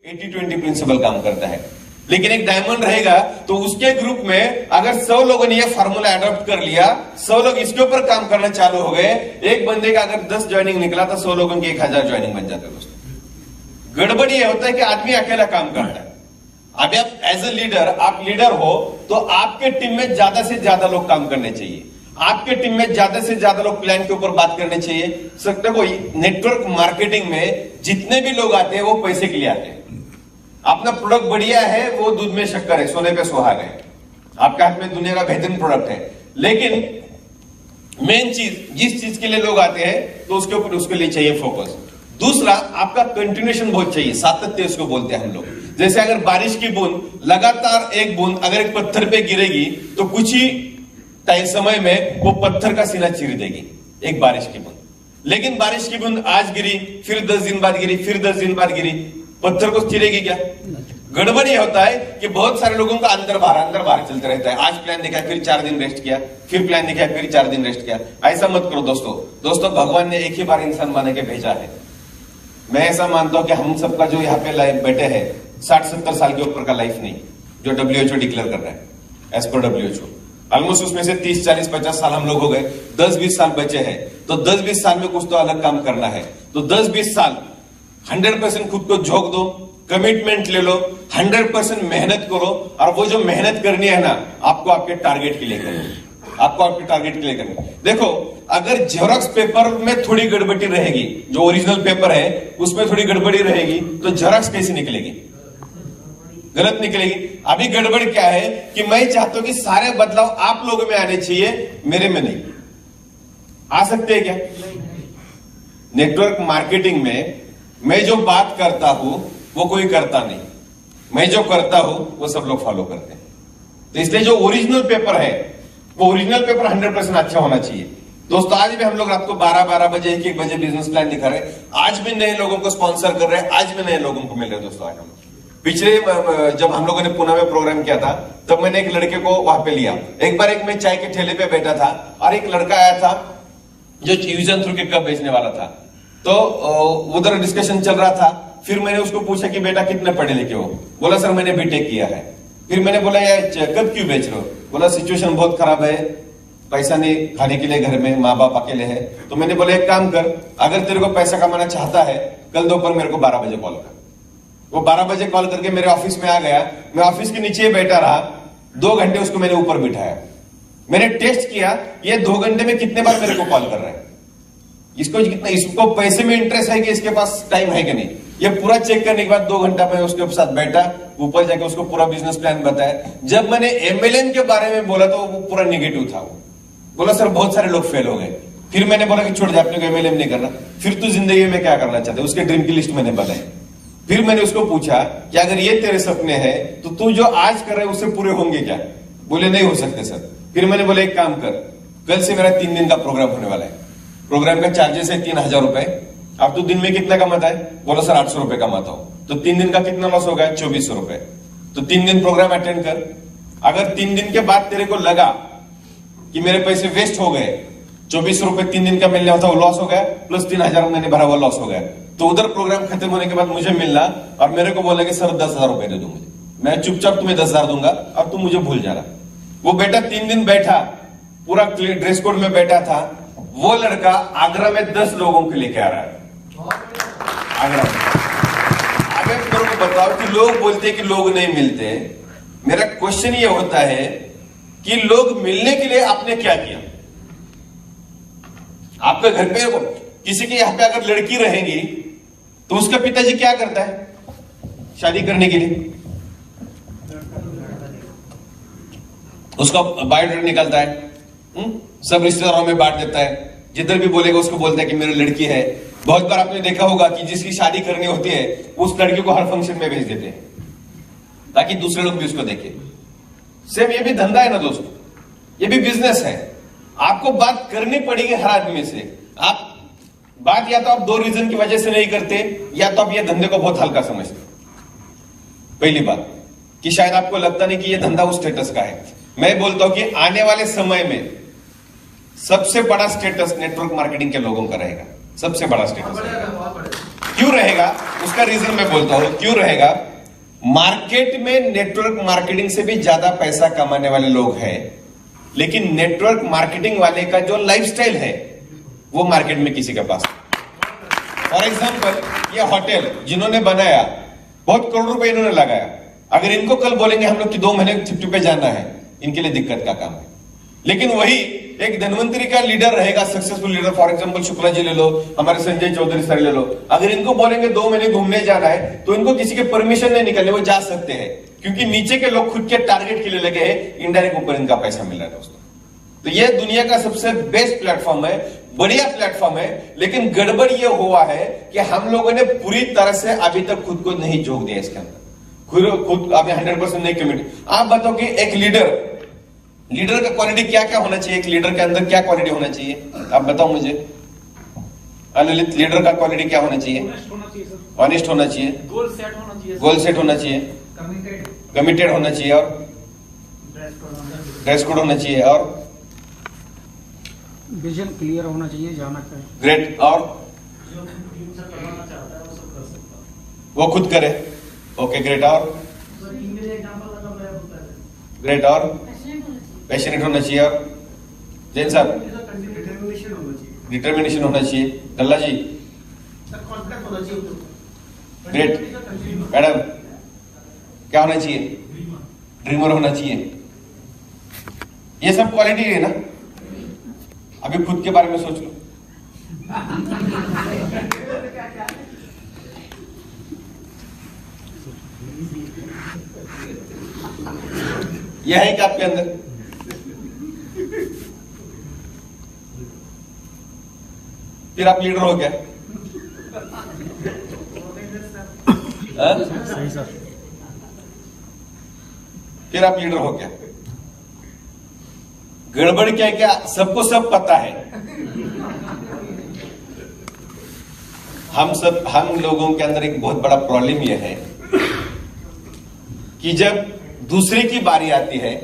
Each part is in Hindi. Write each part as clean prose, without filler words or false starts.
80-20 प्रिंसिपल काम करता है। लेकिन एक डायमंड रहेगा तो उसके ग्रुप में अगर 100 लोगों ने ये फार्मूला अडॉप्ट कर लिया, 100 लोग इसके ऊपर काम करना चालू हो गए, एक बंदे का अगर 10 ज्वाइनिंग निकला तो 100 लोगों की 1000 ज्वाइनिंग बन जाता है। दोस्तों गड़बड़ ये होता है कि आदमी अकेला काम करता है। अभी आप एज ए लीडर, आप लीडर हो तो आपके टीम में ज्यादा से ज्यादा लोग काम करने चाहिए, आपके टीम में ज्यादा से ज्यादा लोग प्लान के ऊपर बात करने चाहिए। सकते हो नेटवर्क मार्केटिंग में जितने भी लोग आते हैं वो पैसे के लिए आते हैं। अपना प्रोडक्ट बढ़िया है, वो दूध में शक्कर है, सोने पे सुहाग है, आपके हाथ में दुनिया का बेहतरीन प्रोडक्ट है, लेकिन मेन चीज जिस चीज के लिए लोग आते हैं तो उसके ऊपर उसके लिए चाहिए फोकस। दूसरा आपका कंटिन्यूएशन बहुत चाहिए, सातत्य उसको बोलते हैं हम लोग। जैसे अगर बारिश की बूंद लगातार एक बूंद अगर एक पत्थर पे गिरेगी तो कुछ ही टाइम समय में वो पत्थर का सीना चीर देगी, एक बारिश की बूंद। लेकिन बारिश की बूंद आज गिरी, फिर 10 दिन बाद गिरी, फिर 10 दिन बाद गिरी, पत्थर को चीरेगी क्या? गड़बड़ ये होता है कि बहुत सारे लोगों का अंदर बाहर चलते रहता है। आज प्लान दिखाया, फिर 4 दिन रेस्ट किया, फिर प्लान दिखाया, फिर 4 दिन रेस्ट किया। ऐसा मत करो दोस्तों, भगवान ने एक ही बार इंसान बना के भेजा है। मैं ऐसा मानता हूं कि हम सबका जो यहाँ पे लाइफ बैठे हैं 60-70 साल के ऊपर का लाइफ नहीं, जो WHO डिक्लेयर कर रहा है एज पर WHO। ऑलमोस्ट उसमें से 30, 40, 50 साल हम लोग हो गए, 10-20 साल बचे हैं। तो 10-20 साल में कुछ तो अलग काम करना है। तो 10-20 साल 100% खुद को झोंक दो, कमिटमेंट ले लो, 100% मेहनत करो, और वो जो मेहनत करनी है ना आपको आपके टारगेट के लिए करनी, आपको आपके टारगेट के लिए करनी। देखो अगर जेरोक्स पेपर में थोड़ी गड़बड़ी रहेगी, जो ओरिजिनल पेपर है उसमें थोड़ी गड़बड़ी रहेगी, तो जेरोक्स कैसी निकलेगी? गलत निकलेगी। अभी गड़बड़ क्या है कि मैं चाहता हूं कि सारे बदलाव आप लोगों में आने चाहिए, मेरे में नहीं। आ सकते हैं क्या? नेटवर्क मार्केटिंग में मैं जो बात करता हूं वो कोई करता नहीं, मैं जो करता हूं वो सब लोग फॉलो करते हैं। तो इसलिए जो ओरिजिनल पेपर है वो ओरिजिनल पेपर 100% अच्छा होना चाहिए। दोस्तों आज भी हम लोग रात को 12 बजे 1 बजे बिजनेस प्लान दिखा रहे हैं, आज भी नए लोगों को स्पॉन्सर कर रहे हैं, आज भी नए लोगों को मिल रहे हैं। दोस्तों आज हम पिछले जब हम लोगों ने पुणे में प्रोग्राम किया था तब मैंने एक लड़के को वहां पे लिया। एक बार मैं चाय के ठेले पे बैठा था और एक लड़का आया था जो यूजन थ्रू के कप बेचने वाला था। तो उधर डिस्कशन चल रहा था। फिर मैंने उसको पूछा कि बेटा कितने पढ़े लिखे हो? बोला सर मैंने बीटेक किया है। फिर मैंने बोला यार कब क्यों बेच रहे हो? बोला सिचुएशन बहुत खराब है, पैसा नहीं खाने के लिए, घर में माँ बाप अकेले है। तो मैंने बोला एक काम कर, अगर तेरे को पैसा कमाना चाहता है कल दोपहर मेरे को 12 बजे कॉल कर। वो 12 बजे कॉल करके मेरे ऑफिस में आ गया। मैं ऑफिस के नीचे बैठा रहा, 2 घंटे उसको मैंने ऊपर बिठाया। मैंने टेस्ट किया ये 2 घंटे में कितने बार मेरे को कॉल कर रहा है, इसको पैसे में इंटरेस्ट है कि इसके पास टाइम है कि नहीं। ये पूरा चेक करने के बाद 2 घंटा मैं उसके साथ बैठा, ऊपर जाके उसको पूरा बिजनेस प्लान बताया। जब मैंने MLM के बारे में बोला तो वो पूरा नेगेटिव था। वो बोला सर बहुत सारे लोग फेल हो गए। फिर मैंने बोला कि छोड़ दे, अपने को MLM नहीं करना। फिर तू जिंदगी में क्या करना चाहते? उसके ड्रीम की लिस्ट मैंने बताई। फिर मैंने उसको पूछा कि अगर ये तेरे सपने हैं तो तू जो आज कर रहे उससे पूरे होंगे क्या? बोले नहीं हो सकते सर। फिर मैंने बोला एक काम कर, कल से मेरा 3 दिन का प्रोग्राम होने वाला है, प्रोग्राम का चार्जेस है 3000 रुपए। अब तू दिन में कितना कमाता है? बोला सर 800 रुपए कमाता हूं। तो 3 दिन का कितना लॉस होगा? 2400 रुपए। तो 3 दिन प्रोग्राम अटेंड कर। अगर 3 दिन के बाद तेरे को लगा कि मेरे पैसे वेस्ट हो गए, 2400 रुपए 3 दिन का मिलने होता वो लॉस हो गया, प्लस 3000 मैंने भरा हुआ लॉस हो गया, तो उधर प्रोग्राम खत्म होने के बाद मुझे मिलना और मेरे को बोला कि सर 10,000 रुपए दे दो मुझे, मैं चुपचाप तुम्हें 10,000 दूंगा और तुम मुझे भूल जाना। वो बेटा 3 दिन बैठा, पूरा ड्रेस कोड में बैठा था। वो लड़का आगरा में 10 लोगों को लेके आ रहा है, आगरा में। अब मेरे को बताओ कि लोग बोलते हैं कि लोग नहीं मिलते। मेरा क्वेश्चन ये होता है कि लोग मिलने के लिए आपने क्या किया? आपके घर पे किसी के यहां पे अगर लड़की रहेगी तो उसका पिताजी क्या करता है शादी करने के लिए? उसका बायोडाटा निकालता है, सब रिश्तेदारों में बांट देता है। जिधर भी बोलेगा उसको बोलता है कि मेरी लड़की है। बहुत बार आपने देखा होगा कि जिसकी शादी करनी होती है उस लड़की को हर फंक्शन में भेज देते हैं ताकि दूसरे लोग भी उसको देखें। सेम ये भी धंधा है ना दोस्तों, ये भी बिजनेस है। आपको बात करनी पड़ेगी हर आदमी से। आप बात या तो आप 2 रीजन की वजह से नहीं करते, या तो आप ये धंधे को बहुत हल्का समझते। पहली बात कि शायद आपको लगता नहीं कि ये धंधा उस स्टेटस का है। मैं बोलता हूं कि आने वाले समय में सबसे बड़ा स्टेटस नेटवर्क मार्केटिंग के लोगों का रहेगा, सबसे बड़ा स्टेटस। क्यों रहेगा उसका रीजन मैं बोलता हूं क्यों रहेगा। मार्केट में नेटवर्क मार्केटिंग से भी ज्यादा पैसा कमाने वाले लोग हैं, लेकिन नेटवर्क मार्केटिंग वाले का जो लाइफस्टाइल है वो मार्केट में किसी के पास। फॉर एग्जाम्पल, ये होटल जिन्होंने बनाया बहुत करोड़ रुपए इन्होंने लगाया, अगर इनको कल बोलेंगे हम लोग कि 2 महीने छुट्टी पे जाना है, इनके लिए दिक्कत का काम है। लेकिन वही एक धनवंतरी का लीडर रहेगा, successful leader, for example Shukla ji ले लो, हमारे संजय चौधरी सर ले लो, अगर इनको बोलेंगे 2 महीने घूमने जाना है तो इनको किसी के परमिशन नहीं निकलने, वो जा सकते हैं, क्योंकि नीचे के लोग खुद के टारगेट के लिए लगे हैं, इनडायरेक्ट ऊपर इनका पैसा मिल रहा है दोस्तों। तो ये दुनिया का सबसे बेस्ट प्लेटफॉर्म है, बढ़िया प्लेटफॉर्म है, लेकिन गड़बड़ ये हुआ है कि हम लोगों ने पूरी तरह से अभी तक खुद को नहीं झोंक दिया इसके अंदर, खुद अभी 100% नहीं कमिट। आप बताओ कि एक लीडर का क्वालिटी क्या क्या होना चाहिए, एक लीडर के अंदर क्या क्वालिटी होना चाहिए, आप बताओ मुझे। ललित, लीडर का क्वालिटी क्या होना चाहिए? ऑनेस्ट होना चाहिए, गोल सेट होना चाहिए, कमिटेड होना चाहिए, और ड्रेस कोड होना चाहिए, और विजन क्लियर होना चाहिए, जाना चाहिए। ग्रेट, और वो खुद करे, ओके ग्रेट, और ग्रेट, और पैशनेट होना चाहिए, और जैन साहब डिटर्मिनेशन होना चाहिए, डल्ला जी ग्रेट, मैडम क्या होना चाहिए? ड्रीमर होना चाहिए। ये सब क्वालिटी है ना। अभी खुद के बारे में सोच लो, यह है क्या आपके अंदर? फिर आप लीडर हो क्या? सही सर। फिर आप लीडर हो क्या? गड़बड़ क्या है? क्या सबको सब पता है? हम लोगों के अंदर एक बहुत बड़ा प्रॉब्लम यह है कि जब दूसरे की बारी आती है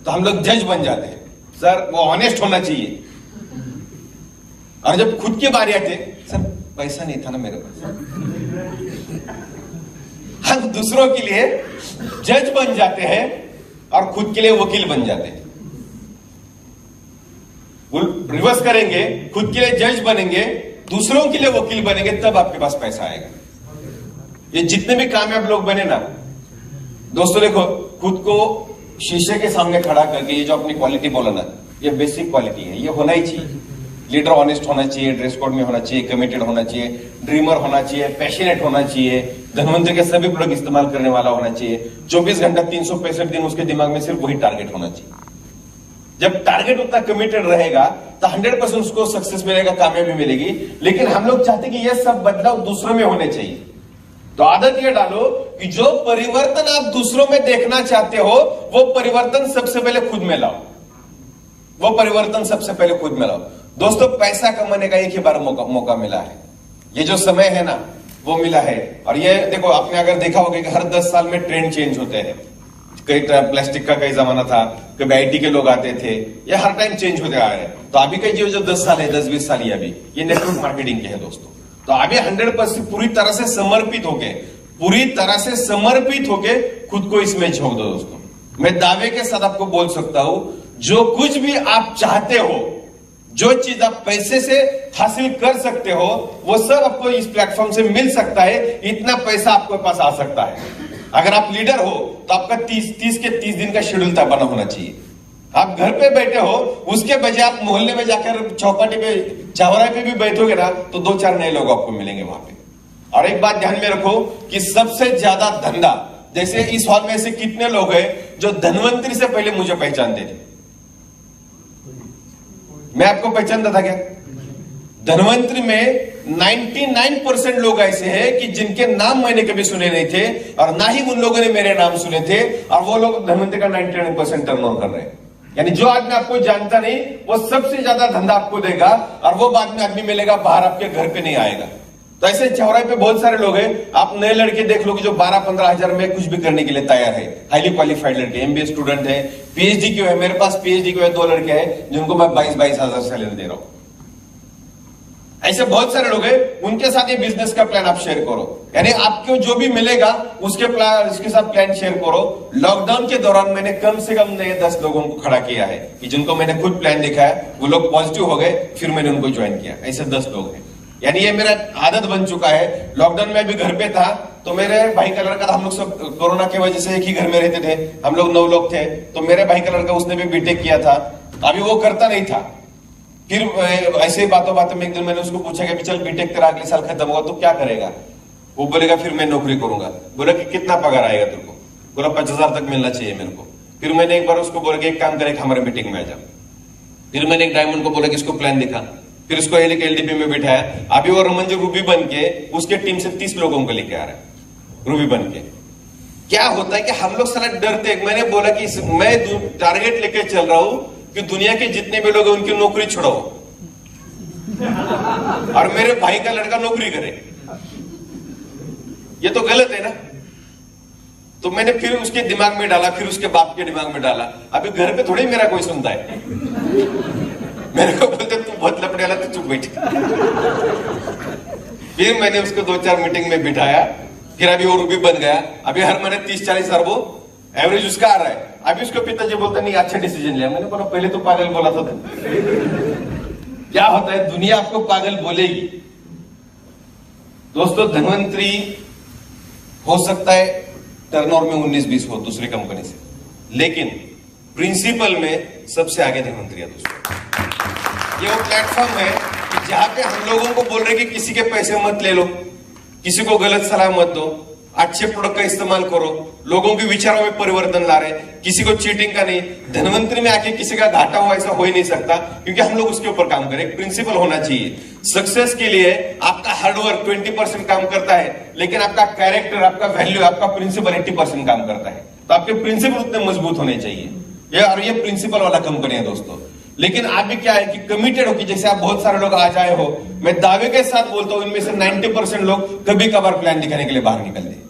तो हम लोग जज बन जाते हैं, सर वो ऑनेस्ट होना चाहिए, और जब खुद की बारी आती है, सर पैसा नहीं था ना मेरे पास। हम दूसरों के लिए जज बन जाते हैं और खुद के लिए वकील बन जाते हैं। रिवर्स करेंगे, खुद के लिए जज बनेंगे, दूसरों के लिए वकील बनेंगे, तब आपके पास पैसा आएगा। ये जितने भी कामयाब लोग बने ना दोस्तों, देखो खुद को शीशे के सामने खड़ा करके ये जो अपनी क्वालिटी बोला ना, ये बेसिक क्वालिटी है, ये होना ही चाहिए। लीडर ऑनेस्ट होना चाहिए, ड्रेस कोड में होना चाहिए, कमिटेड होना चाहिए, ड्रीमर होना चाहिए, पैशनेट होना चाहिए, धनवंतरी के सभी प्रोडक्ट इस्तेमाल करने वाला होना चाहिए, 24 घंटा 365 दिन उसके दिमाग में सिर्फ वही टारगेट होना चाहिए। जब टारगेट उतना कमिटेड रहेगा तो 100% उसको सक्सेस मिलेगा, कामयाबी मिलेगी। लेकिन हम लोग चाहते कि यह सब बदलाव दूसरों में होने चाहिए। तो आदत यह डालो कि जो परिवर्तन आप दूसरों में देखना चाहते हो, वो परिवर्तन सबसे पहले खुद में लाओ, वो परिवर्तन सबसे पहले खुद में लाओ। दोस्तों, पैसा कमाने का एक ही बार मौका मिला है, ये जो समय है ना वो मिला है। और ये देखो, आपने अगर देखा होगा कि हर 10 साल में ट्रेंड चेंज होते हैं। कई प्लास्टिक का कई जमाना था, कभी आईटी के लोग आते थे, ये हर टाइम चेंज होते आ रहे हैं। तो अभी का जो 10 साल है, 10-20 साल, अभी ये नेटवर्क मार्केटिंग के है दोस्तों। तो अभी 100% पूरी तरह से समर्पित होके खुद को इसमें झोंक दो दोस्तों। मैं दावे के साथ आपको बोल सकता हूं, जो कुछ भी आप चाहते हो, जो चीज आप पैसे से हासिल कर सकते हो, वो सब आपको इस प्लेटफॉर्म से मिल सकता है। इतना पैसा आपके पास आ सकता है। अगर आप लीडर हो तो आपका 30 के 30 दिन का शेड्यूल तय बना होना चाहिए। आप घर पे बैठे हो, उसके बजाय आप मोहल्ले में जाकर चौपाटी पे, चौराहे पे भी बैठोगे ना, तो 2-4 नए लोग आपको मिलेंगे वहां पे। और एक बात ध्यान में रखो कि सबसे ज्यादा धंधा, जैसे इस हॉल में ऐसे कितने लोग हैं जो धनवंतरी से पहले मुझे पहचानते थे? मैं आपको पहचानता था क्या? धनवंतरी में 99% लोग ऐसे हैं कि जिनके नाम मैंने कभी सुने नहीं थे, और ना ही उन लोगों ने मेरे नाम सुने थे, और वो लोग धनवंतरी का 99% टर्नओवर कर रहे हैं। यानी जो आदमी आपको जानता नहीं, वो सबसे ज्यादा धंधा आपको देगा, और वो बाद में आदमी मिलेगा बाहर, आपके घर पे नहीं आएगा। तो ऐसे चौराहे पे बहुत सारे लोग हैं। आप नए लड़के देख लो कि जो 12-15 हजार में कुछ भी करने के लिए तैयार है, हाईली क्वालिफाइड लड़के, MBA स्टूडेंट है, PhD क्यों है, मेरे पास PhD क्यों है, 2 लड़के हैं जिनको मैं 22-22 हजार सैलरी दे रहा हूं। ऐसे बहुत सारे लोग हैं, उनके साथ ये बिजनेस का प्लान आप शेयर करो, यानी आपको जो भी मिलेगा उसके प्लान, उसके साथ प्लान शेयर करो। लॉकडाउन के दौरान मैंने कम से कम नए 10 लोगों को खड़ा किया है कि जिनको मैंने खुद प्लान दिखाया, वो लोग पॉजिटिव हो गए, फिर मैंने उनको ज्वाइन किया। ऐसे 10 लोग हैं, यानी ये मेरा आदत बन चुका है। लॉकडाउन में अभी घर पे था तो मेरे भाई का लड़का था, हम लोग सब कोरोना की वजह से एक ही घर में रहते थे, हम लोग 9 लोग थे, तो मेरे भाई का लड़का उसने भी बीटेक किया था, अभी वो करता नहीं था। फिर ऐसे ही बातों बातों में एक दिन मैंने उसको पूछा कि चल बीटेक तेरा अगले साल खत्म होगा तो क्या करेगा? वो बोलेगा फिर मैं नौकरी करूंगा। बोला कि कितना पगार आएगा तेरे को? बोला 50,000 तक मिलना चाहिए मेरे को। फिर मैंने एक बार उसको बोला कि एक काम करे, हमारे मीटिंग में आ जा। फिर मैंने एक डायमंड को बोला कि इसको प्लान दिखा, फिर उसको एलडीपी में बिठाया। अभी वो रमन जी रूबी बन के उसके टीम से 30 लोगों को लेके आ रहा है, रूबी बन के। क्या होता है कि हम लोग साला डरते। मैंने बोला कि मैं टारगेट लेके चल रहा हूं कि दुनिया के जितने भी लोग हैं उनकी नौकरी छुड़ाओ और मेरे भाई का लड़का नौकरी करे। ये तो गलत है ना। तो मैंने फिर उसके दिमाग में डाला, फिर उसके बाप के दिमाग में डाला। अभी घर पे थोड़ी मेरा कोई सुनता है, मेरे को बोलते तू बहुत लपड़े वाला, तू चुप बैठ। फिर मैंने उसको 2-4 मीटिंग में बिठाया, फिर अभी वो रूबी बन गया। अभी हर महीने 30-40 हजार वो एवरेज उसका आ रहा है। अभी उसके पिताजी बोलते नहीं अच्छा डिसीजन लिया। मैंने बोला पहले तो पागल बोला था तू। क्या होता है, दुनिया आपको पागल बोलेगी। दोस्तों, धनवंतरी हो सकता है टर्नओवर में 19-20 हो दूसरी कंपनी से, लेकिन प्रिंसिपल में सबसे आगे धनवंतरी है दोस्तों। ये वो प्लेटफॉर्म है कि जहां पे हम लोगों को बोल रहे कि किसी के पैसे मत ले लो, किसी को गलत सलाह मत दो, अच्छे प्रोडक्ट का इस्तेमाल करो, लोगों के विचारों में परिवर्तन ला रहे, किसी को चीटिंग का नहीं। धनवंतरी में आके किसी का घाटा हुआ ऐसा हो ही नहीं सकता, क्योंकि हम लोग उसके ऊपर काम करें। एक प्रिंसिपल होना चाहिए सक्सेस के लिए। आपका हार्डवर्क 20% काम करता है, लेकिन आपका कैरेक्टर, आपका वैल्यू, आपका प्रिंसिपल 80% काम करता है। तो आपके प्रिंसिपल उतने मजबूत होने चाहिए। और ये प्रिंसिपल वाला कंपनी है दोस्तों। लेकिन आप भी क्या है कि कमिटेड हो, कि जैसे आप बहुत सारे लोग आज आए हो, मैं दावे के साथ बोलता हूं इनमें से 90% लोग कभी कभार प्लान दिखाने के लिए बाहर निकलते,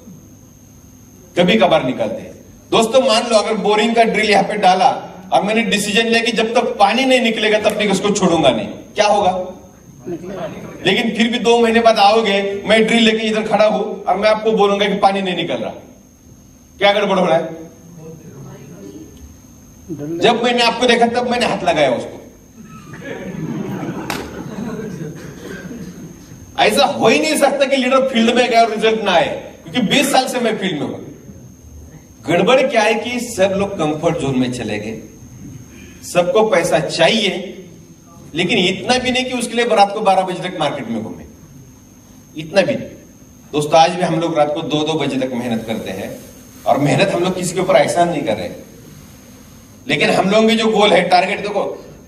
कभी कभार निकलते हैं। दोस्तों, मान लो अगर बोरिंग का ड्रिल यहाँ पे डाला और मैंने डिसीजन लिया कि जब तक पानी नहीं निकलेगा तब तक उसको छोड़ूंगा नहीं, क्या होगा? लेकिन फिर भी 2 महीने बाद आओगे, मैं ड्रिल लेके इधर खड़ा हूं और मैं आपको बोलूंगा कि पानी नहीं निकल रहा, क्या गड़बड़ हो रहा है? जब मैंने आपको देखा तब मैंने हाथ लगाया उसको। ऐसा हो ही नहीं सकता कि लीडर फील्ड में गया और रिजल्ट ना आए, क्योंकि 20 साल से मैं फील्ड में हूं। गड़बड़ क्या है कि सब लोग कंफर्ट जोन में चले गए, सबको पैसा चाहिए, लेकिन इतना भी नहीं कि उसके लिए रात को 12 बजे तक मार्केट में घूमे, इतना भी नहीं। दोस्तों, आज भी हम लोग रात को 2-2 बजे तक मेहनत करते हैं, और मेहनत हम लोग किसी के ऊपर एहसान नहीं कर रहे, लेकिन हम लोगों की जो गोल है, टारगेट, देखो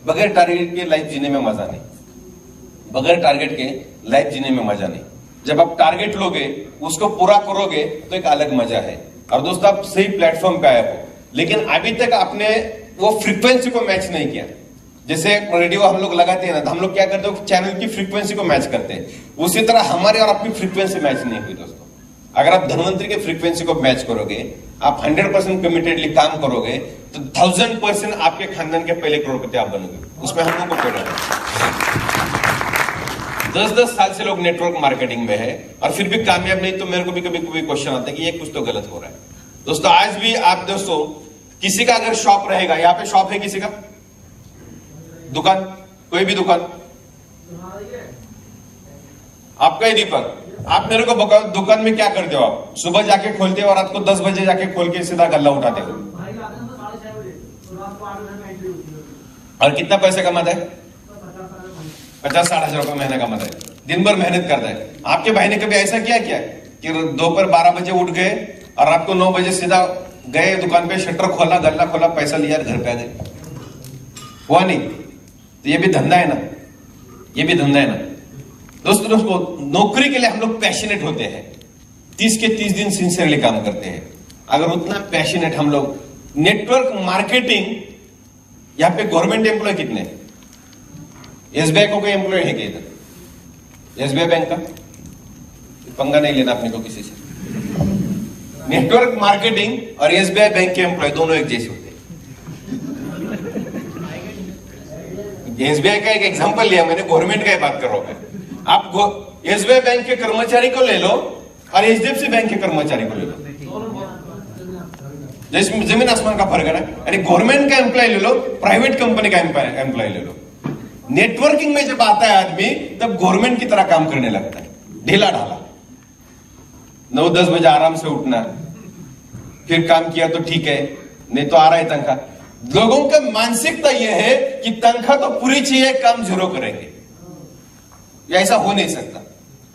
बगैर टारगेट के लाइफ जीने में मजा नहीं, बगैर टारगेट के लाइफ जीने में मजा नहीं। जब आप टारगेट लोगे, उसको पूरा करोगे तो एक अलग मजा है। और दोस्तों, आप सही प्लेटफॉर्म पे आए हो, लेकिन अभी तक आपने वो फ्रीक्वेंसी को मैच नहीं किया। जैसे रेडियो हम लोग लगाते हैं ना, तो हम लोग क्या करते हैं, चैनल की फ्रीक्वेंसी को मैच करते हैं। उसी तरह हमारी और आपकी फ्रीक्वेंसी मैच नहीं हुई दोस्तों। अगर आप धनवंतरी के फ्रीक्वेंसी को मैच करोगे, आप 100% कमिटेडली काम करोगे, तो 1000% आपके खानदान के पहले करोड़पति आप बनोगे। उसमें हम लोग को पेड़ 10-10 साल से लोग नेटवर्क मार्केटिंग में है और फिर भी कामयाब नहीं। तो मेरे को भी कभी कभी क्वेश्चन आता है कि ये कुछ तो गलत हो रहा है। दोस्तों, आज भी आप दोस्तों, किसी का अगर शॉप रहेगा, यहाँ पे शॉप है किसी का, दुकान, कोई भी दुकान, आपका ही दीपक, आप मेरे को बताओ दुकान में क्या करते हो? आप सुबह जाके खोलते हो और रात को 10 बजे जाके खोल के सीधा गल्ला उठाते हो, और कितना पैसे कमाता है? 50-60 हजार रुपए महीना कमाता है, दिन भर मेहनत करता है। आपके भाई ने कभी ऐसा किया क्या कि दोपहर 12 बजे उठ गए और रात को 9 बजे सीधा गए दुकान पे, शटर खोला, गल्ला खोला, पैसा लिया, घर पे आ गए? हुआ नहीं। तो ये भी धंधा है ना, ये भी धंधा है ना दोस्तों। नौकरी के लिए हम लोग पैशनेट होते हैं, 30 के 30 दिन सिंसियरली काम करते हैं। अगर उतना पैशनेट हम लोग, नेटवर्क मार्केटिंग, यहां पे गवर्नमेंट एम्प्लॉय कितने? एसबीआई को कोई एम्प्लॉय है क्या इधर? एसबीआई बैंक का पंगा नहीं लेना अपने को किसी से। नेटवर्क मार्केटिंग और एसबीआई बैंक के एम्प्लॉय दोनों एक जैसे होते हैं। एसबीआई का एक एग्जांपल लिया मैंने, गवर्नमेंट का ही बात कर रहा हूं मैं। आप एसबीआई बैंक के कर्मचारी को ले लो और एचडीएफसी बैंक के कर्मचारी को ले लो, जैसे जमीन आसमान का फर्क है ना। यानी गवर्नमेंट का एम्प्लॉय ले लो, प्राइवेट कंपनी का एम्प्लॉय ले लो। नेटवर्किंग में जब आता है आदमी तब गवर्नमेंट की तरह काम करने लगता है, ढीला ढाला। 9-10 बजे आराम से उठना, फिर काम किया तो ठीक है, नहीं तो आ रहा है तनख्वाह। लोगों का मानसिकता यह है कि तनख्वाह तो पूरी चाहिए, काम जरूर करेंगे। ऐसा हो नहीं सकता।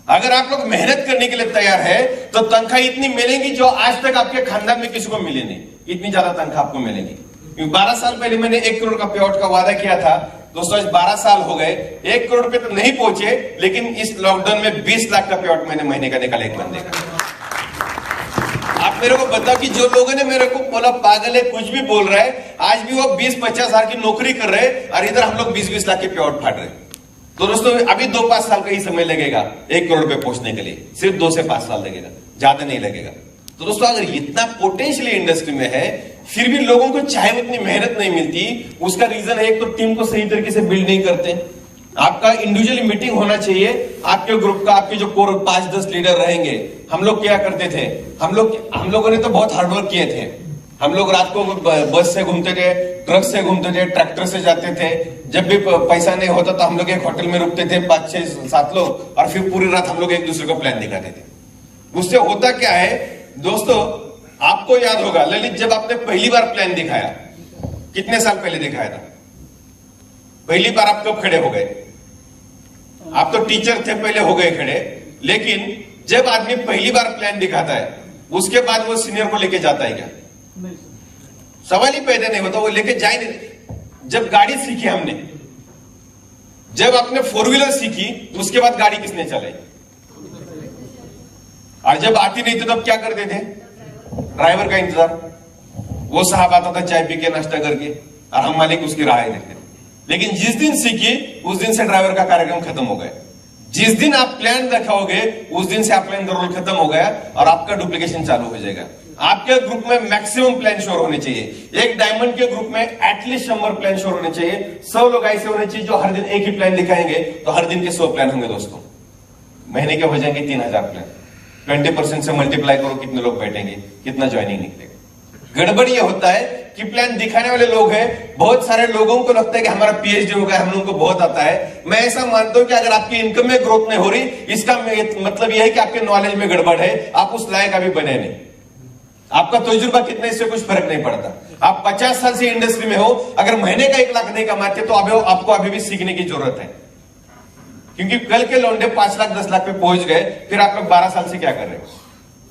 अगर आप लोग मेहनत करने के लिए तैयार है तो तनख्वाह इतनी मिलेगी जो आज तक आपके खानदान में किसी को मिली नहीं, इतनी ज्यादा तनख्वाह आपको मिलेगी। 12 साल पहले मैंने 1 करोड़ का पे आउट का वादा किया था दोस्तों, आज 12 साल हो गए, 1 करोड़ पे तो नहीं पहुंचे, लेकिन इस लॉकडाउन में 20 लाख का पे आउट मैंने महीने का निकाला एक बंदे का। आप मेरे को बताओ कि जो लोगों ने मेरे को बोला पागल है, कुछ भी बोल रहा है, आज भी वो 20-50 हजार की नौकरी कर रहे हैं और इधर हम लोग 20-20 लाख के पे आउट फाड़ रहे हैं। तो दोस्तों अभी 2-5 साल का ही समय लगेगा 1 करोड़ पे पहुंचने के लिए, सिर्फ 2 से 5 साल लगेगा, ज्यादा नहीं लगेगा। तो दोस्तों अगर इतना पोटेंशियल इंडस्ट्री में है फिर भी लोगों को चाहे उतनी मेहनत नहीं मिलती, उसका रीजन है एक तो टीम को सही तरीके से बिल्ड नहीं करते। आपका इंडिविजुअली मीटिंग होना चाहिए, आपके ग्रुप का, आपके जो कोर 5-10 लीडर रहेंगे। हम लोग क्या करते थे, हम लोगों ने तो बहुत हार्डवर्क किए थे। हम लोग रात को बस से घूमते थे, ट्रक से घूमते थे, ट्रैक्टर से जाते थे। जब भी पैसा नहीं होता तो हम लोग एक होटल में रुकते थे 5-6-7 लोग, और फिर पूरी रात हम लोग एक दूसरे को प्लान दिखाते थे। उससे होता क्या है दोस्तों, आपको याद होगा ललित, जब आपने पहली बार प्लान दिखाया, कितने साल पहले दिखाया था? पहली बार आप कब खड़े हो गए? आप तो टीचर थे, पहले हो गए खड़े, लेकिन जब आदमी पहली बार प्लान दिखाता है उसके बाद वो सीनियर को लेके जाता है क्या? सवाल ही पैदा नहीं होता, वो लेके जा ही नहीं। जब गाड़ी सीखी हमने, जब आपने 4 व्हीलर सीखी, उसके बाद गाड़ी किसने चलाई? और जब आती नहीं थी तब क्या करते थे? ड्राइवर का इंतजार। वो साहब आता था चाय पी के, नाश्ता करके, और हम मालिक उसकी राह देखते थे। लेकिन जिस दिन सीखी उस दिन से ड्राइवर का कार्यक्रम खत्म हो गया। जिस दिन आप प्लान रखोगे उस दिन से आप प्लान का रोल खत्म हो गया और आपका डुप्लीकेशन चालू हो जाएगा। आपके ग्रुप में मैक्सिमम प्लान श्योर होने चाहिए। एक डायमंड के ग्रुप में एटलीस्ट 100 प्लान श्योर होने चाहिए। 100 लोग ऐसे होने चाहिए जो हर दिन एक ही प्लान दिखाएंगे, तो हर दिन के 100 प्लान होंगे दोस्तों। महीने के हो जाएंगे 3000 प्लान। 20% से मल्टीप्लाई करो, कितने लोग बैठेंगे, कितना ज्वाइनिंग निकलेगा। गड़बड़ ये होता है कि प्लान दिखाने वाले लोग हैं, बहुत सारे लोगों को लगता है कि हमारा पीएचडी हो गया, हम लोगों को बहुत आता है। मैं ऐसा मानता हूं कि अगर आपकी इनकम में ग्रोथ नहीं हो रही, इसका मतलब यह है कि आपके नॉलेज में गड़बड़ है, आप उस लायक अभी बने नहीं। आपका तजुर्बा कितना, इससे कुछ फर्क नहीं पड़ता। आप 50 साल से इंडस्ट्री में हो, अगर महीने का 1 लाख नहीं कमाते तो आपको अभी भी सीखने की जरूरत है। क्योंकि कल के लौंडे 5 लाख 10 लाख पे पहुंच गए, फिर आप लोग 12 साल से क्या कर रहे हो?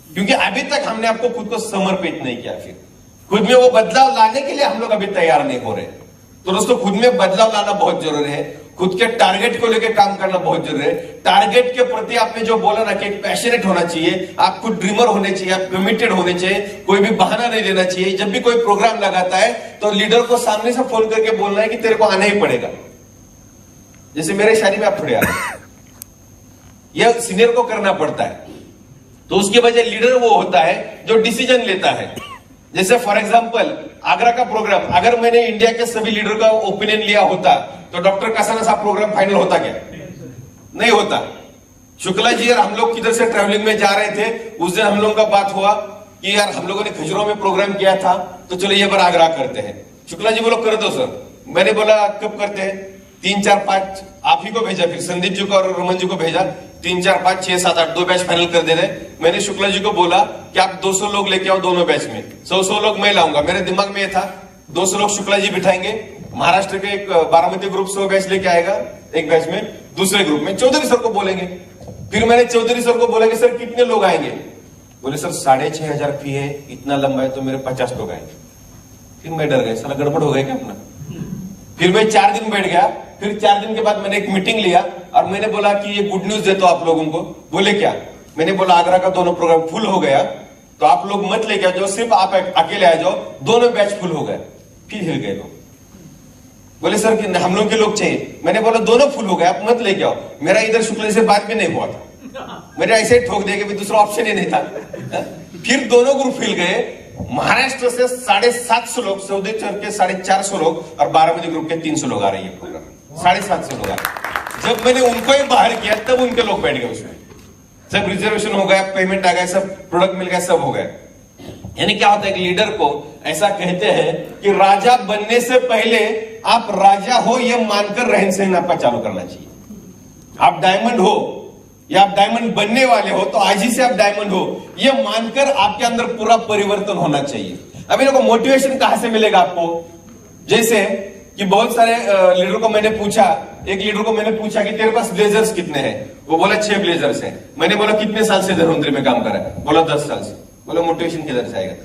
क्योंकि अभी तक हमने आपको खुद को समर्पित नहीं किया। फिर खुद में वो बदलाव लाने के लिए हम लोग अभी तैयार नहीं हो रहे। तो दोस्तों खुद में बदलाव लाना बहुत जरूरी है। खुद के टारगेट को लेकर काम करना बहुत जरूरी है। टारगेट के प्रति आपने जो बोला ना कि एक पैशनेट होना चाहिए, आप खुद ड्रीमर होने चाहिए, आप कमिटेड होने चाहिए, कोई भी बहाना नहीं देना चाहिए। जब भी कोई प्रोग्राम लगाता है तो लीडर को सामने से फोन करके बोलना है कि तेरे को आना ही पड़ेगा। जैसे मेरे शादी में आप थोड़े आ रहे, यह सीनियर को करना पड़ता है। तो उसके वजह लीडर वो होता है जो डिसीजन लेता है। जैसे फॉर एग्जांपल आगरा का प्रोग्राम, अगर मैंने इंडिया के सभी लीडर का ओपिनियन लिया होता तो डॉक्टर कासाना साहब प्रोग्राम फाइनल होता क्या? नहीं होता। शुक्ला जी और हम लोग किधर से ट्रैवलिंग में जा रहे थे, उस दिन हम लोगों का बात हुआ कि यार हम लोगों ने खजुराहो में प्रोग्राम किया था, तो चलो ये बार आगरा करते हैं। शुक्ला जी बोलो कर दो सर। मैंने बोला कब करते हैं? 3, 4, 5 आप ही को भेजा, फिर संदीप जी को और रमन जी को भेजा। 3, 4, 5, 6, 7, 8 2 बैच फाइनल कर दे रहे। मैंने शुक्ला जी को बोला कि आप 200 लोग लेके आओ दोनों बैच में, 100 लोग मैं लाऊंगा। मेरे दिमाग में ये था 200 लोग शुक्ला जी बिठाएंगे, महाराष्ट्र के एक बारामती ग्रुप 100 बैच लेके आएगा एक बैच में, दूसरे ग्रुप में चौधरी सर को बोलेंगे। फिर मैंने चौधरी सर को बोला कि सर कितने लोग आएंगे? बोले सर 6,500 फी है, इतना लंबा है तो मेरे 50 लोग आएंगे। फिर मैं डर गया, साला गड़बड़ हो गया क्या अपना। फिर मैं 4 दिन बैठ गया। फिर 4 दिन के बाद मैंने एक मीटिंग लिया और मैंने बोला कि ये गुड न्यूज देता हूं आप लोगों को। बोले क्या? मैंने बोला आगरा का दोनों प्रोग्राम फुल हो गया, तो आप लोग मत लेके आ जाओ, सिर्फ आप अकेले आ जाओ। दोनों बैच फुल हो गए। फिर हिल गए लोग। बोले सर कि हम लोग के लोग चाहिए। मैंने बोला दोनों फुल हो गए, आप मत लेके आओ। मेरा इधर शुक्ला से बात भी नहीं हुआ था, मेरे ऐसे ही ठोक दिया कि दूसरा ऑप्शन ही नहीं था। फिर दोनों ग्रुप हिल गए। महाराष्ट्र से 750 लोग, सऊदी चर के 450 लोग और बारामती ग्रुप के 300 लोग आ रहे हैं। प्रोग्राम 750 लोग आ रहे हैं। जब मैंने उनको ही बाहर किया तब उनके लोग बैठ गए उसमें, सब रिजर्वेशन हो गया, पेमेंट आ गया, सब प्रोडक्ट मिल गया, सब हो गया। यानी क्या होता है कि लीडर को ऐसा कहते हैं कि राजा बनने से पहले आप राजा हो यह मानकर रहन सहन आपका चालू करना चाहिए। आप डायमंड हो या आप डायमंड बनने वाले हो तो आज ही से आप डायमंड हो यह मानकर आपके अंदर पूरा परिवर्तन होना चाहिए। अभी लोगों को मोटिवेशन कहां से मिलेगा आपको? जैसे कि बहुत सारे लीडर को मैंने पूछा, एक लीडर को मैंने पूछा कि तेरे पास ब्लेजर्स कितने हैं? वो बोला 6 ब्लेजर्स हैं। मैंने बोला कितने साल से धर्मंतरी में काम कर रहा है? बोला 10 साल से। बोला मोटिवेशन किधर से आएगा?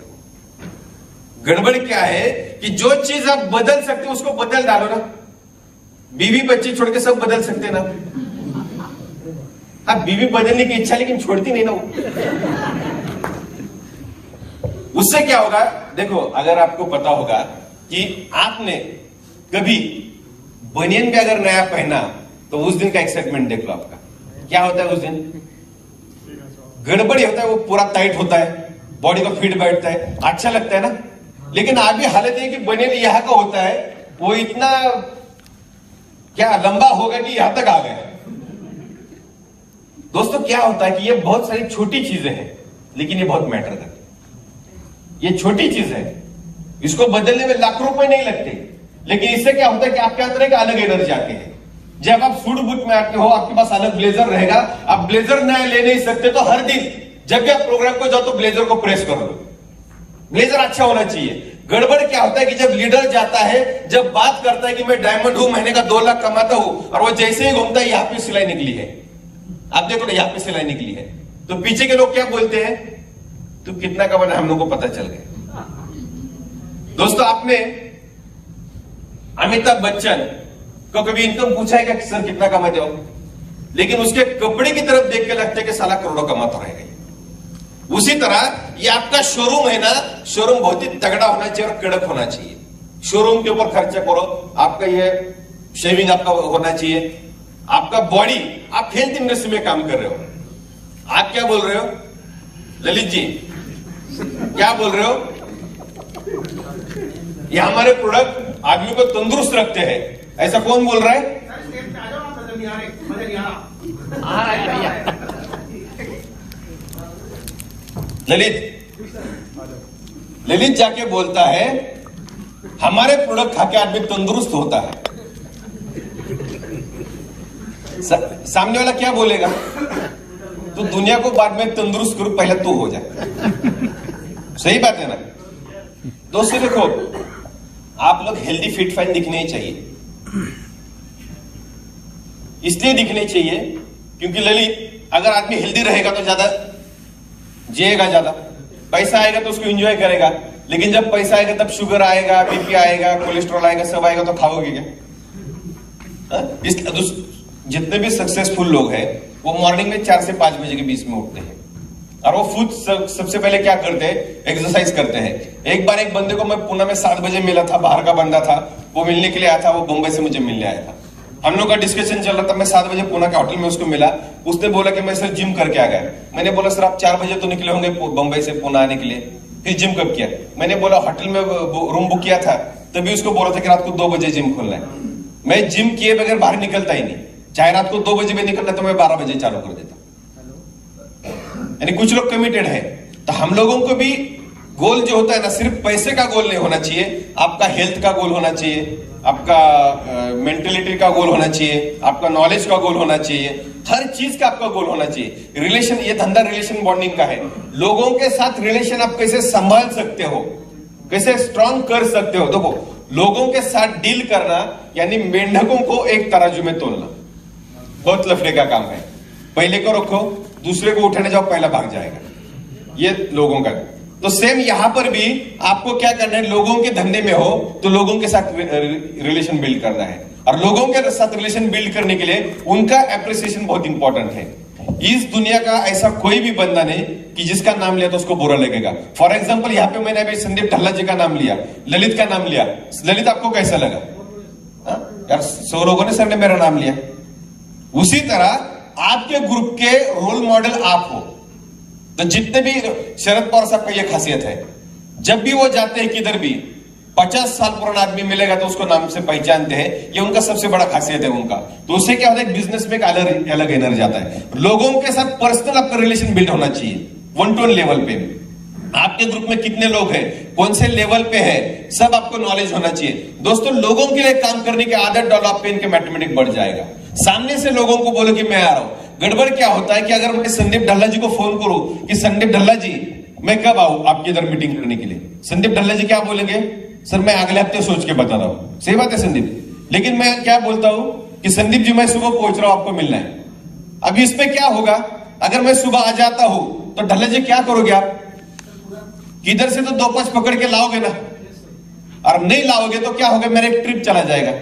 गड़बड़ क्या है कि जो चीज आप बदल सकते हो उसको बदल डालो ना। बीवी बच्चे छोड़ के सब बदल सकते ना। आप बीवी बदलने की इच्छा लेकिन छोड़ती नहीं ना वो। उससे क्या होगा? देखो, अगर आपको पता होगा कि आपने कभी बनियन भी अगर नया पहना तो उस दिन का एक्साइटमेंट देख लो आपका क्या होता है। उस दिन गड़बड़ी होता है, वो पूरा टाइट होता है, बॉडी को फिट बैठता है, अच्छा लगता है ना। लेकिन अभी हालत है कि बनियन यहां का होता है, वो इतना क्या लंबा होगा कि यहां तक आ गया। दोस्तों क्या होता है कि ये बहुत सारी छोटी चीजें हैं लेकिन ये बहुत मैटर करती है। ये छोटी चीज है, इसको बदलने में लाख रुपए नहीं लगते, लेकिन इससे क्या होता है कि आपके अंदर एक अलग एनर्जी आती है। जब आप सूट बूट में आते हो, आपके पास अलग ब्लेजर रहेगा, आप ब्लेजर नया ले नहीं सकते तो हर दिन जब भी आप प्रोग्राम को जाओ तो ब्लेजर को प्रेस कर लो। ब्लेजर अच्छा होना चाहिए। गड़बड़ क्या होता है कि जब लीडर जाता है, जब बात करता है कि मैं डायमंड हूं, महीने का 2 लाख कमाता हूं, और वो जैसे ही घूमता है यहां पे सिलाई निकली है, आप देखो ना यहां पे सिलाई निकली है, तो पीछे के लोग क्या बोलते हैं? तू कितना कमाना, हम लोग को पता चल गया। दोस्तों, आपने अमिताभ बच्चन को कभी इनकम पूछा है क्या कि सर कितना कमाते हो? लेकिन उसके कपड़े की तरफ देख के लगता है कि साला करोड़ों कमाता रहेगा। उसी तरह ये आपका शोरूम है ना, शोरूम बहुत ही तगड़ा होना चाहिए और कड़क होना चाहिए। शोरूम के ऊपर खर्चा करो, आपका ये शेविंग आपका होना चाहिए, आपका बॉडी, आप हेल्थ इंडस्ट्री में काम कर रहे हो। आप क्या बोल रहे हो ललित जी? क्या बोल रहे हो? ये हमारे प्रोडक्ट आदमी को तंदुरुस्त रखते हैं, ऐसा कौन बोल रहा है? ललित जाके बोलता है हमारे प्रोडक्ट खा के आदमी तंदुरुस्त होता है। सामने वाला क्या बोलेगा? तो दुनिया को बाद में तंदुरुस्त करो, पहले तू हो जाए। सही बात है ना दोस्तों? देखो, आप लोग हेल्दी फिट फाइन दिखने ही चाहिए। इसलिए दिखने चाहिए क्योंकि ललित, अगर आदमी हेल्दी रहेगा तो ज्यादा जिएगा, ज्यादा पैसा आएगा तो उसको एंजॉय करेगा। लेकिन जब पैसा आएगा तब शुगर आएगा, बीपी आएगा, कोलेस्ट्रॉल आएगा, सब आएगा, तो खाओगे क्या? जितने भी सक्सेसफुल लोग हैं वो मॉर्निंग में 4 से 5 बजे के बीच में उठते हैं और वो खुद सबसे पहले क्या करते हैं? एक्सरसाइज करते हैं। एक बार एक बंदे को मैं पुणे में 7 बजे मिला था, बाहर का बंदा था, वो मिलने के लिए आया था, वो मुंबई से मुझे मिलने आया था। हम लोग का डिस्कशन चल रहा था, मैं 7 बजे पुणे के होटल में उसको मिला। उसने बोला कि मैं सर जिम करके आ गया। मैंने बोला सर आप 4 बजे तो निकले होंगे बंबई से पुणे आने के लिए, फिर जिम कब किया? मैंने बोला होटल में रूम बुक किया था, तभी उसको बोला था कि रात को 2 बजे जिम खोलना है। मैं जिम किए बगैर बाहर निकलता ही नहीं, चाहे रात को 2 बजे भी निकलना तो मैं 12 बजे चालू कर देता। यानी कुछ लोग कमिटेड है। तो हम लोगों को भी गोल जो होता है ना, सिर्फ पैसे का गोल नहीं होना चाहिए, आपका हेल्थ का गोल होना चाहिए, आपका मेंटेलिटी का गोल होना चाहिए, आपका नॉलेज का गोल होना चाहिए, हर चीज का आपका गोल होना चाहिए। रिलेशन, ये धंधा रिलेशन बॉन्डिंग का है। लोगों के साथ रिलेशन आप कैसे संभाल सकते हो, कैसे स्ट्रांग कर सकते हो। देखो, लोगों के साथ डील करना यानी मेंढकों को एक तराजू में तोलना बहुत लफड़े का काम है। पहले को रखो, दूसरे को उठाने जाओ, पहला भाग जाएगा। ये लोगों का। तो सेम यहां पर भी आपको क्या करना है? लोगों के धंधे में हो तो लोगों के साथ रिलेशन बिल्ड करना है, और लोगों के साथ रिलेशन बिल्ड करने के लिए उनका एप्रिसिएशन बहुत इंपॉर्टेंट है। इस दुनिया का ऐसा कोई भी बंदा नहीं कि जिसका नाम लिया तो उसको बुरा लगेगा। फॉर एग्जाम्पल, यहाँ पे मैंने अभी संदीप ढल्ला जी का नाम लिया, ललित का नाम लिया। ललित आपको कैसा लगा? यार 100 लोगों ने सर ने मेरा नाम लिया। उसी तरह आपके ग्रुप के रोल मॉडल आप हो। तो जितने भी शरद पवार साहब का यह खासियत है, जब भी वो जाते हैं किधर भी 50 साल पुराना आदमी मिलेगा तो उसको नाम से पहचानते हैं, ये उनका सबसे बड़ा खासियत है उनका। तो उससे क्या होता है, बिजनेस में एक अलग एनर्जी आता है। लोगों के साथ पर्सनल आपका रिलेशन बिल्ड होना चाहिए, वन टू वन लेवल पे। आपके ग्रुप में कितने लोग हैं, कौन से लेवल पे है, सब आपको नॉलेज होना चाहिए। दोस्तों, लोगों के लिए काम करने की आदत डालो, आपके इनके मैथमेटिक बढ़ जाएगा। सामने से लोगों को बोलो कि मैं आ रहा हूं। गड़बड़ क्या होता है कि अगर मैं संदीप ढल्ला जी को फोन करूं कि संदीप ढल्ला जी मैं कब आऊं आपके इधर मीटिंग करने के लिए, संदीप ढल्ला जी क्या बोलेंगे, सर मैं अगले हफ्ते सोच के बता रहा हूं। सही बात है संदीप, लेकिन मैं क्या बोलता हूं कि संदीप जी मैं सुबह पहुंच रहा हूं, आपको मिलना है। अभी इसमें क्या होगा, अगर मैं सुबह आ जाता हूं तो ढल्ला जी क्या करोगे आप, किधर से तो 2-5 पकड़ के लाओगे ना, और नहीं लाओगे तो क्या होगा, मेरा एक ट्रिप चला जाएगा।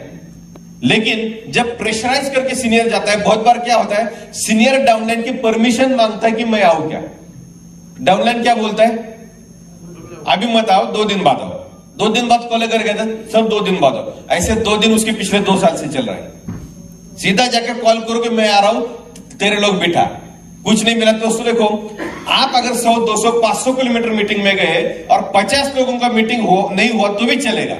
लेकिन जब प्रेशराइज करके सीनियर जाता है, बहुत बार क्या होता है, सीनियर डाउनलाइन की परमिशन मांगता है कि मैं आऊं क्या। डाउनलाइन क्या बोलता है, अभी मत आओ, 2 दिन बाद आओ। 2 दिन बाद कॉल कर गया था, सब 2 दिन बाद आओ। ऐसे 2 दिन उसके पिछले 2 साल से चल रहा है। सीधा जाकर कॉल करो कि मैं आ रहा हूं, तेरे लोग बिठा, कुछ नहीं मिला। दोस्तों देखो, आप अगर 100, 200, 500 किलोमीटर मीटिंग में गए और 50 लोगों का मीटिंग नहीं हुआ तो भी चलेगा,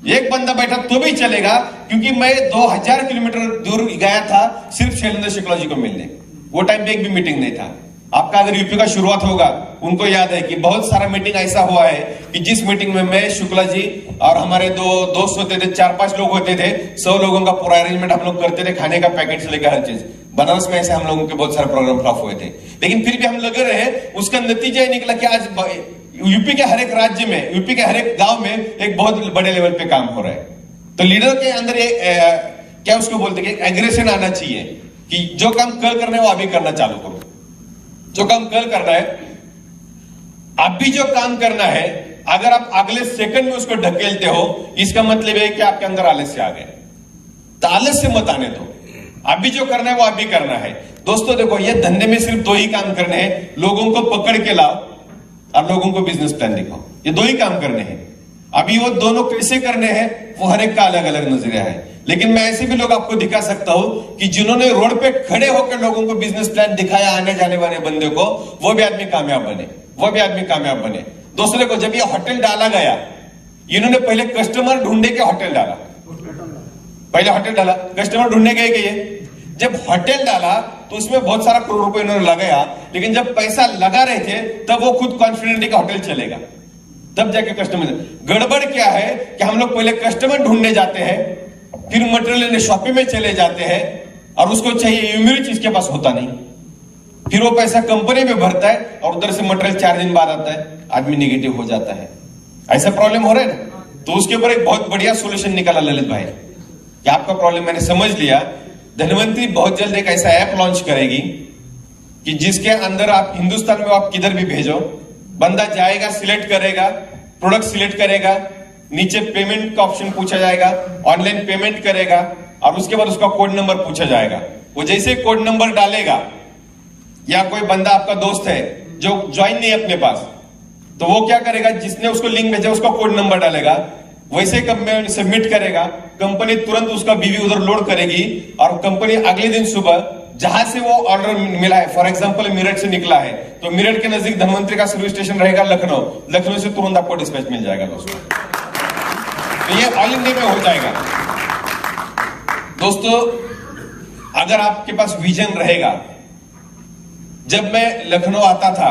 एक बंदा बैठा तो भी चलेगा, क्योंकि मैं 2000 किलोमीटर दूर गया था सिर्फ शैलेंद्र शुक्ला जी को मिलने। वो टाइम पे एक भी मीटिंग नहीं था। आपका अगर यूपी का शुरुआत होगा, उनको याद है कि बहुत सारा मीटिंग ऐसा हुआ है कि जिस मीटिंग में मैं, शुक्ला जी और हमारे 2 दोस्त होते थे, 4-5 लोग होते थे, 100 लोगों का पूरा अरेंजमेंट हम लोग करते थे, खाने का पैकेट से लेकर हर चीज। बनारस में ऐसे हम लोगों के बहुत सारे प्रोग्राम फ्लॉप हुए थे, लेकिन फिर भी हम लगे रहे। उसका नतीजा ये निकला कि आज यूपी के हर एक राज्य में, यूपी के हर एक गांव में एक बहुत बड़े लेवल पे काम हो रहा है। तो लीडर के अंदर क्या उसको बोलते हैं, एग्रेशन आना चाहिए कि जो काम कल करना है वो अभी करना चालू करो। जो काम कल करना है, अभी जो काम करना है, अगर आप अगले सेकंड में उसको ढकेलते हो, इसका मतलब है कि आपके अंदर आलस्य आ गया। तो आलस्य मत आने दो, अभी जो करना है वो अभी करना है। दोस्तों देखो, ये धंधे में सिर्फ 2 ही काम करने हैं, लोगों को पकड़ के लाओ और लोगों को बिजनेस प्लान दिखाओ। ये 2 ही काम करने हैं। अभी वो दोनों कैसे करने हैं, वो हर एक का अलग अलग नजरिया है। लेकिन मैं ऐसे भी लोग आपको दिखा सकता हूं कि जिन्होंने रोड पे खड़े होकर लोगों को बिजनेस प्लान दिखाया, आने जाने वाले बंदे को, वो भी आदमी कामयाब बने, वो भी आदमी कामयाब बने। दूसरे को जब ये होटल डाला गया, इन्होंने पहले कस्टमर ढूंढने के होटल डाला, पहले होटल डाला, कस्टमर ढूंढने गए कि ये जब होटल डाला तो उसमें बहुत सारा करोड़ रुपए इन्होंने लगाया, लेकिन जब पैसा लगा रहे थे तब वो खुद कॉन्फिडेंट का होटल चलेगा, तब जाके कस्टमर। गड़बड़ क्या है कि हम लोग पहले कस्टमर ढूंढने जाते हैं, फिर मटेरियल लेने शॉपिंग में चले जाते हैं, और उसको चाहिए यूमिलिटी इसके पास होता नहीं, फिर वो पैसा कंपनी में भरता है और उधर से मटेरियल 4 दिन बाद आता है, आदमी नेगेटिव हो जाता है। ऐसा प्रॉब्लम हो रहा है ना। तो उसके ऊपर एक बहुत बढ़िया सोल्यूशन निकाला ललित भाई कि आपका प्रॉब्लम मैंने समझ लिया। धनवंतरी बहुत जल्द एक ऐसा ऐप लॉन्च करेगी कि जिसके अंदर आप हिंदुस्तान में आप किधर भी भेजो, बंदा जाएगा, सिलेक्ट करेगा, प्रोडक्ट सिलेक्ट करेगा, नीचे पेमेंट का ऑप्शन पूछा जाएगा, ऑनलाइन पेमेंट करेगा, और उसके बाद उसका कोड नंबर पूछा जाएगा। वो जैसे कोड नंबर डालेगा, या कोई बंदा आपका दोस्त है जो ज्वाइन नहीं है अपने पास, तो वो क्या करेगा, जिसने उसको लिंक भेजा उसका कोड नंबर डालेगा, वैसे कंपनी सबमिट करेगा, कंपनी तुरंत उसका बीवी उधर लोड करेगी, और कंपनी अगले दिन सुबह जहां से वो ऑर्डर मिला है, फॉर एग्जांपल मेरठ से निकला है, तो मेरठ के नजदीक धनवंतरी का सर्विस स्टेशन रहेगा लखनऊ, लखनऊ से तुरंत आपको डिस्पैच मिल जाएगा दोस्तों। तो ये ऑल इंडिया में हो जाएगा। दोस्तों, अगर आपके पास विजन रहेगा, जब मैं लखनऊ आता था,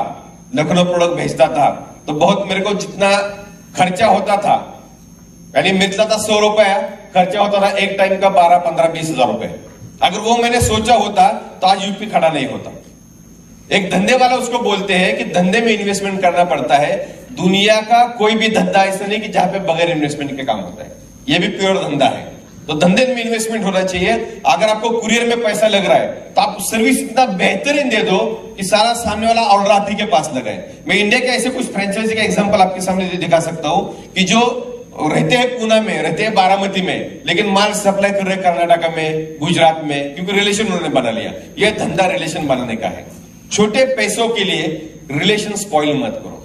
लखनऊ प्रोडक्ट भेजता था, तो बहुत मेरे को जितना खर्चा होता था, यानी मिलता था 100 रुपया, खर्चा होता था एक टाइम का 12, 15, 20 हजार रुपए। अगर वो मैंने सोचा होता तो आज यूपी खड़ा नहीं होता। एक धंधे वाला उसको बोलते हैं कि धंधे में इन्वेस्टमेंट करना पड़ता है। दुनिया का कोई भी धंधा ऐसा नहीं कि जहां पे बगैर इन्वेस्टमेंट के काम होता है, ये भी प्योर धंधा है। तो धंधे में इन्वेस्टमेंट होना चाहिए। अगर आपको कुरियर में पैसा लग रहा है तो आप सर्विस इतना बेहतरीन दे दो कि सारा सामने वाला ऑर्डर आप ही के पास लगाए। मैं इंडिया के ऐसे कुछ फ्रेंचाइजी का एग्जांपल आपके सामने दिखा सकता हूं कि जो रहते हैं पुणे में, रहते हैं बारामती में, लेकिन माल सप्लाई कर रहे कर्नाटका में, गुजरात में, क्योंकि रिलेशन उन्होंने बना लिया। यह धंधा रिलेशन बनाने का है। छोटे पैसों के लिए रिलेशन स्पॉइल मत करो।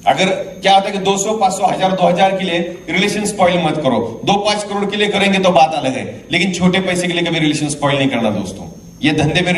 अगर क्या होता है कि 200, 500, 1000, 2000 के लिए रिलेशन स्पॉइल मत करो। 2-5 करोड़ के लिए करेंगे तो बात अलग है, लेकिन छोटे पैसे के लिए कभी रिलेशन स्पॉइल नहीं करना दोस्तों। ये धंधे में